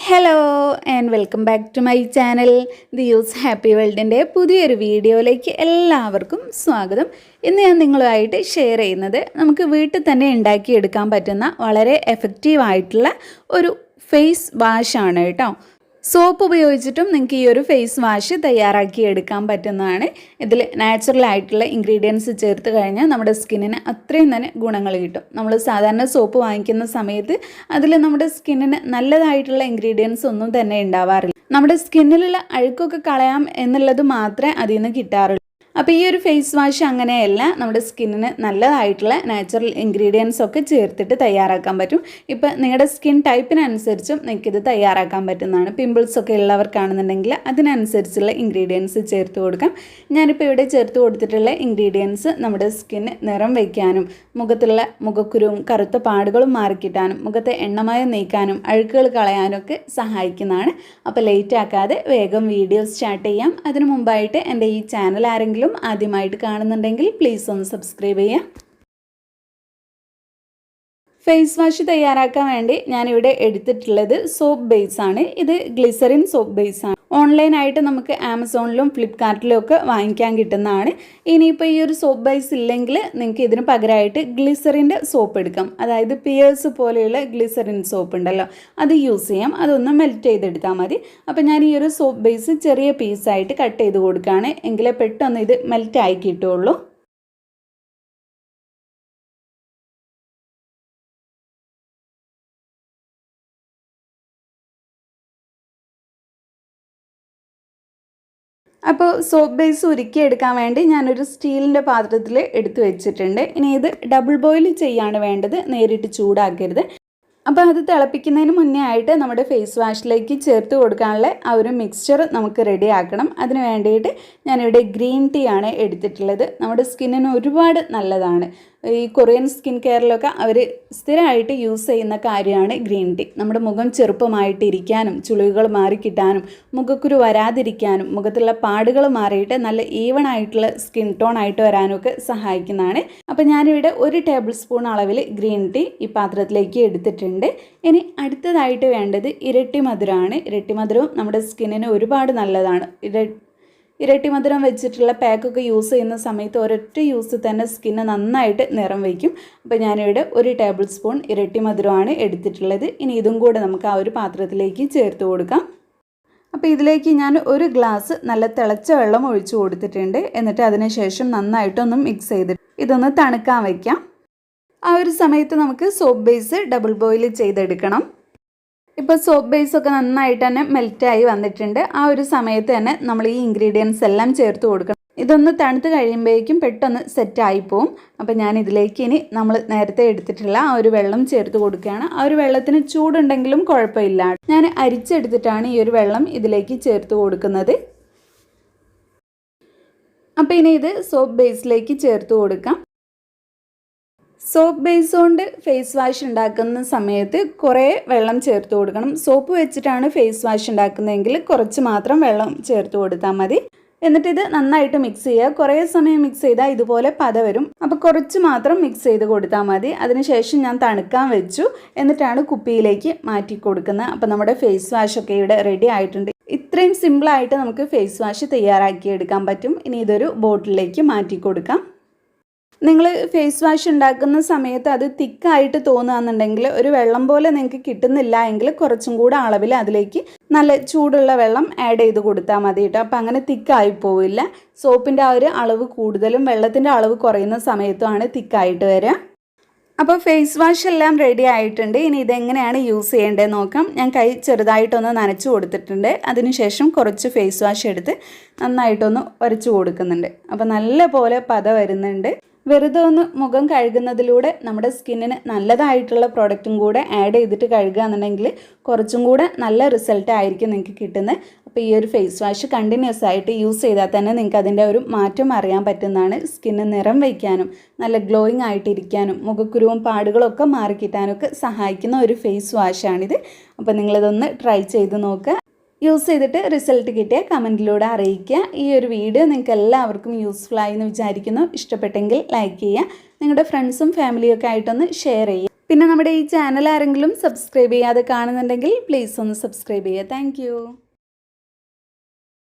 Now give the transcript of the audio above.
Hello and welcome back to my channel the use happy വേൾഡിൻ്റെ പുതിയൊരു വീഡിയോയിലേക്ക് എല്ലാവർക്കും സ്വാഗതം. ഇന്ന് ഞാൻ നിങ്ങളുമായിട്ട് ഷെയർ ചെയ്യുന്നത് നമുക്ക് വീട്ടിൽ തന്നെ ഉണ്ടാക്കിയെടുക്കാൻ പറ്റുന്ന വളരെ എഫക്റ്റീവായിട്ടുള്ള ഒരു ഫേസ് വാഷാണ് കേട്ടോ. സോപ്പ് ഉപയോഗിച്ചിട്ടും നിങ്ങൾക്ക് ഈ ഒരു ഫേസ് വാഷ് തയ്യാറാക്കി എടുക്കാൻ പറ്റുന്നതാണ്. ഇതിൽ നാച്ചുറൽ ആയിട്ടുള്ള ഇൻഗ്രീഡിയൻസ് ചേർത്ത് കഴിഞ്ഞാൽ നമ്മുടെ സ്കിന്നിന് അത്രയും തന്നെ ഗുണങ്ങൾ കിട്ടും. നമ്മൾ സാധാരണ സോപ്പ് വാങ്ങിക്കുന്ന സമയത്ത് അതിൽ നമ്മുടെ സ്കിന്നിന് നല്ലതായിട്ടുള്ള ഇൻഗ്രീഡിയൻസ് ഒന്നും തന്നെ ഉണ്ടാവാറില്ല. നമ്മുടെ സ്കിന്നിലുള്ള അഴുക്കൊക്കെ കളയാം എന്നുള്ളത് മാത്രമേ അതിൽ നിന്ന് കിട്ടാറുള്ളൂ. അപ്പോൾ ഈ ഒരു ഫേസ് വാഷ് അങ്ങനെയല്ല, നമ്മുടെ സ്കിന്നിന് നല്ലതായിട്ടുള്ള നാച്ചുറൽ ഇൻഗ്രീഡിയൻസ് ഒക്കെ ചേർത്തിട്ട് തയ്യാറാക്കാൻ പറ്റും. ഇപ്പോൾ നിങ്ങളുടെ സ്കിൻ ടൈപ്പിനനുസരിച്ചും നിങ്ങൾക്കിത് തയ്യാറാക്കാൻ പറ്റുന്നതാണ്. പിമ്പിൾസ് ഒക്കെ ഉള്ളവർക്കാണെന്നുണ്ടെങ്കിൽ അതിനനുസരിച്ചുള്ള ഇൻഗ്രീഡിയൻസ് ചേർത്ത് കൊടുക്കാം. ഞാനിപ്പോൾ ഇവിടെ ചേർത്ത് കൊടുത്തിട്ടുള്ള ഇൻഗ്രീഡിയൻസ് നമ്മുടെ സ്കിന്ന് നിറം വയ്ക്കാനും മുഖത്തുള്ള മുഖക്കുരുവും കറുത്ത പാടുകളും മാറിക്കിട്ടാനും മുഖത്തെ എണ്ണമയം നീക്കാനും അഴുക്കുകൾ കളയാനും ഒക്കെ സഹായിക്കുന്നതാണ്. അപ്പോൾ ലേറ്റ് ആക്കാതെ വേഗം വീഡിയോ സ്റ്റാർട്ട് ചെയ്യാം. അതിനു മുമ്പായിട്ട് എൻ്റെ ഈ ചാനൽ ആരെങ്കിലും ആദ്യമായിട്ട് കാണുന്നുണ്ടെങ്കിൽ പ്ലീസ് ഒന്ന് സബ്സ്ക്രൈബ് ചെയ്യാം. ഫേസ് വാഷ് തയ്യാറാക്കാൻ വേണ്ടി ഞാനിവിടെ എടുത്തിട്ടുള്ളത് സോപ്പ് ബേസ് ആണ്. ഇത് ഗ്ലിസറിൻ സോപ്പ് ബേസ് ആണ്. ഓൺലൈനായിട്ട് നമുക്ക് ആമസോണിലും ഫ്ലിപ്കാർട്ടിലും ഒക്കെ വാങ്ങിക്കാൻ കിട്ടുന്നതാണ്. ഇനിയിപ്പോൾ ഈ ഒരു സോപ്പ് ബേസ് ഇല്ലെങ്കിൽ നിങ്ങൾക്ക് ഇതിന് പകരമായിട്ട് ഗ്ലിസറിൻ്റെ സോപ്പ് എടുക്കാം. അതായത് പിയേഴ്സ് പോലെയുള്ള ഗ്ലിസറിൻ സോപ്പ് ഉണ്ടല്ലോ, അത് യൂസ് ചെയ്യാം. അതൊന്ന് മെൽറ്റ് ചെയ്തെടുത്താൽ മതി. അപ്പോൾ ഞാൻ ഈ ഒരു സോപ്പ് ബേസ് ചെറിയ പീസായിട്ട് കട്ട് ചെയ്ത് കൊടുക്കുകയാണ്, എങ്കിലേ പെട്ടെന്ന് ഇത് മെൽറ്റായി കിട്ടുള്ളൂ. അപ്പോൾ സോപ്പ് ബേസ് ഉരുക്കിയെടുക്കാൻ വേണ്ടി ഞാനൊരു സ്റ്റീലിൻ്റെ പാത്രത്തിൽ എടുത്തു വെച്ചിട്ടുണ്ട്. ഇനി ഇത് ഡബിൾ ബോയിൽ ചെയ്യാണ് വേണ്ടത്, നേരിട്ട് ചൂടാക്കരുത്. അപ്പോൾ അത് തിളപ്പിക്കുന്നതിന് മുന്നേ ആയിട്ട് നമ്മുടെ ഫേസ് വാഷിലേക്ക് ചേർത്ത് കൊടുക്കാനുള്ള ആ ഒരു മിക്സ്ചർ നമുക്ക് റെഡി ആക്കണം. അതിന് വേണ്ടിയിട്ട് ഞാനിവിടെ ഗ്രീൻ ടീ ആണ് എടുത്തിട്ടുള്ളത്. നമ്മുടെ സ്കിന്നിന് ഒരുപാട് നല്ലതാണ്. ഈ കൊറിയൻ സ്കിൻ കെയറിലൊക്കെ അവർ സ്ഥിരമായിട്ട് യൂസ് ചെയ്യുന്ന കാര്യമാണ് ഗ്രീൻ ടീ. നമ്മുടെ മുഖം ചെറുപ്പമായിട്ട് ഇരിക്കാനും ചുളിവുകൾ മാറിക്കിട്ടാനും മുഖക്കുരു വരാതിരിക്കാനും മുഖത്തുള്ള പാടുകൾ മാറിയിട്ട് നല്ല ഈവൺ ആയിട്ടുള്ള സ്കിൻ ടോൺ ആയിട്ട് വരാനും ഒക്കെ സഹായിക്കുന്നതാണ്. അപ്പോൾ ഞാനിവിടെ 1 ടേബിൾ സ്പൂൺ അളവിൽ ഗ്രീൻ ടീ ഈ പാത്രത്തിലേക്ക് എടുത്തിട്ടുണ്ട്. ഇനി അടുത്തതായിട്ട് വേണ്ടത് ഇരട്ടി മധുരമാണ്. ഇരട്ടി മധുരവും നമ്മുടെ സ്കിന്നിന് ഒരുപാട് നല്ലതാണ്. ഇരട്ടി മധുരം വെച്ചിട്ടുള്ള പാക്കൊക്കെ യൂസ് ചെയ്യുന്ന സമയത്ത് ഒരൊറ്റ യൂസ് തന്നെ സ്കിന്ന് നന്നായിട്ട് നിറം വയ്ക്കും. അപ്പോൾ ഞാനിവിടെ 1 ടേബിൾ സ്പൂൺ ഇരട്ടി മധുരമാണ് എടുത്തിട്ടുള്ളത്. ഇനി ഇതും കൂടെ നമുക്ക് ആ ഒരു പാത്രത്തിലേക്ക് ചേർത്ത് കൊടുക്കാം. അപ്പോൾ ഇതിലേക്ക് ഞാൻ 1 ഗ്ലാസ് നല്ല തിളച്ച വെള്ളം ഒഴിച്ചു കൊടുത്തിട്ടുണ്ട്. എന്നിട്ട് അതിനുശേഷം നന്നായിട്ടൊന്ന് മിക്സ് ചെയ്തിട്ട് ഇതൊന്ന് തണുക്കാൻ വയ്ക്കാം. ആ ഒരു സമയത്ത് നമുക്ക് സോപ്പ് ബേസ് ഡബിൾ ബോയിൽ ചെയ്തെടുക്കണം. ഇപ്പോൾ സോപ്പ് ബേസൊക്കെ നന്നായിട്ട് തന്നെ മെൽറ്റായി വന്നിട്ടുണ്ട്. ആ ഒരു സമയത്ത് തന്നെ നമ്മൾ ഈ ഇൻഗ്രീഡിയൻസ് എല്ലാം ചേർത്ത് കൊടുക്കണം. ഇതൊന്ന് തണുത്ത് കഴിയുമ്പോഴേക്കും പെട്ടെന്ന് സെറ്റായി പോവും. അപ്പോൾ ഞാൻ ഇതിലേക്ക് ഇനി നമ്മൾ നേരത്തെ എടുത്തിട്ടുള്ള ആ ഒരു വെള്ളം ചേർത്ത് കൊടുക്കുകയാണ്. ആ ഒരു വെള്ളത്തിന് ചൂടുണ്ടെങ്കിലും കുഴപ്പമില്ല. ഞാൻ അരിച്ചെടുത്തിട്ടാണ് ഈ ഒരു വെള്ളം ഇതിലേക്ക് ചേർത്ത് കൊടുക്കുന്നത്. അപ്പോൾ ഇനി ഇത് സോപ്പ് ബേസിലേക്ക് ചേർത്ത് കൊടുക്കാം. സോപ്പ് ബേസ് കൊണ്ട് ഫേസ് വാഷ് ഉണ്ടാക്കുന്ന സമയത്ത് കുറേ വെള്ളം ചേർത്ത് കൊടുക്കണം. സോപ്പ് വെച്ചിട്ടാണ് ഫേസ് വാഷ് ഉണ്ടാക്കുന്നതെങ്കിൽ കുറച്ച് മാത്രം വെള്ളം ചേർത്ത് കൊടുത്താൽ മതി. എന്നിട്ടിത് നന്നായിട്ട് മിക്സ് ചെയ്യുക. കുറേ സമയം മിക്സ് ചെയ്താൽ ഇതുപോലെ പത വരും. അപ്പോൾ കുറച്ച് മാത്രം മിക്സ് ചെയ്ത് കൊടുത്താൽ മതി. അതിനുശേഷം ഞാൻ തണുക്കാൻ വെച്ചു. എന്നിട്ടാണ് കുപ്പിയിലേക്ക് മാറ്റി കൊടുക്കുന്നത്. അപ്പോൾ നമ്മുടെ ഫേസ് വാഷൊക്കെ ഇവിടെ റെഡി ആയിട്ടുണ്ട്. ഇത്രയും സിമ്പിളായിട്ട് നമുക്ക് ഫേസ് വാഷ് തയ്യാറാക്കിയെടുക്കാൻ പറ്റും. ഇനി ഇതൊരു ബോട്ടിലേക്ക് മാറ്റി കൊടുക്കാം. നിങ്ങൾ ഫേസ് വാഷ് ഉണ്ടാക്കുന്ന സമയത്ത് അത് തിക്കായിട്ട് തോന്നുകയെന്നുണ്ടെങ്കിൽ ഒരു വെള്ളം പോലെ നിങ്ങൾക്ക് കിട്ടുന്നില്ല എങ്കിൽ കുറച്ചും കൂടെ അളവിൽ അതിലേക്ക് നല്ല ചൂടുള്ള വെള്ളം ആഡ് ചെയ്ത് കൊടുത്താൽ മതി കേട്ടോ. അപ്പോൾ അങ്ങനെ തിക്കായി പോവില്ല. സോപ്പിൻ്റെ ആ ഒരു അളവ് കൂടുതലും വെള്ളത്തിൻ്റെ അളവ് കുറയുന്ന സമയത്തുമാണ് തിക്കായിട്ട് വരിക. അപ്പോൾ ഫേസ് വാഷ് എല്ലാം റെഡി ആയിട്ടുണ്ട്. ഇനി ഇതെങ്ങനെയാണ് യൂസ് ചെയ്യേണ്ടതെന്ന് നോക്കാം. ഞാൻ കൈ ചെറുതായിട്ടൊന്ന് നനച്ച് കൊടുത്തിട്ടുണ്ട്. അതിനുശേഷം കുറച്ച് ഫേസ് വാഷ് എടുത്ത് നന്നായിട്ടൊന്ന് ഉരച്ച് കൊടുക്കുന്നുണ്ട്. അപ്പോൾ നല്ല പോലെ പത വരുന്നുണ്ട്. വെറുതെ ഒന്ന് മുഖം കഴുകുന്നതിലൂടെ നമ്മുടെ സ്കിന്നിന് നല്ലതായിട്ടുള്ള പ്രോഡക്റ്റും കൂടെ ആഡ് ചെയ്തിട്ട് കഴുകുക എന്നുണ്ടെങ്കിൽ കുറച്ചും കൂടെ നല്ല റിസൾട്ട് ആയിരിക്കും നിങ്ങൾക്ക് കിട്ടുന്നത്. അപ്പോൾ ഈ ഒരു ഫേസ് വാഷ് കണ്ടിന്യൂസ് ആയിട്ട് യൂസ് ചെയ്താൽ തന്നെ നിങ്ങൾക്ക് അതിൻ്റെ ഒരു മാറ്റം അറിയാൻ പറ്റുന്നതാണ്. സ്കിന്ന് നിറം വയ്ക്കാനും നല്ല ഗ്ലോയിങ് ആയിട്ടിരിക്കാനും മുഖക്കുരുവും പാടുകളൊക്കെ മാറിക്കിട്ടാനൊക്കെ സഹായിക്കുന്ന ഒരു ഫേസ് വാഷാണിത്. അപ്പോൾ നിങ്ങളിതൊന്ന് ട്രൈ ചെയ്ത് നോക്കുക. യൂസ് ചെയ്തിട്ട് റിസൾട്ട് കിട്ടിയ കമൻറ്റിലൂടെ അറിയിക്കുക. ഈ ഒരു വീഡിയോ നിങ്ങൾക്ക് എല്ലാവർക്കും യൂസ്ഫുൾ ആയി എന്ന് വിചാരിക്കുന്നു. ഇഷ്ടപ്പെട്ടെങ്കിൽ ലൈക്ക് ചെയ്യുക. നിങ്ങളുടെ ഫ്രണ്ട്സും ഫാമിലിയൊക്കെ ആയിട്ടൊന്ന് ഷെയർ ചെയ്യുക. പിന്നെ നമ്മുടെ ഈ ചാനൽ ആരെങ്കിലും സബ്സ്ക്രൈബ് ചെയ്യാതെ കാണുന്നുണ്ടെങ്കിൽ പ്ലീസ് ഒന്ന് സബ്സ്ക്രൈബ് ചെയ്യുക. താങ്ക്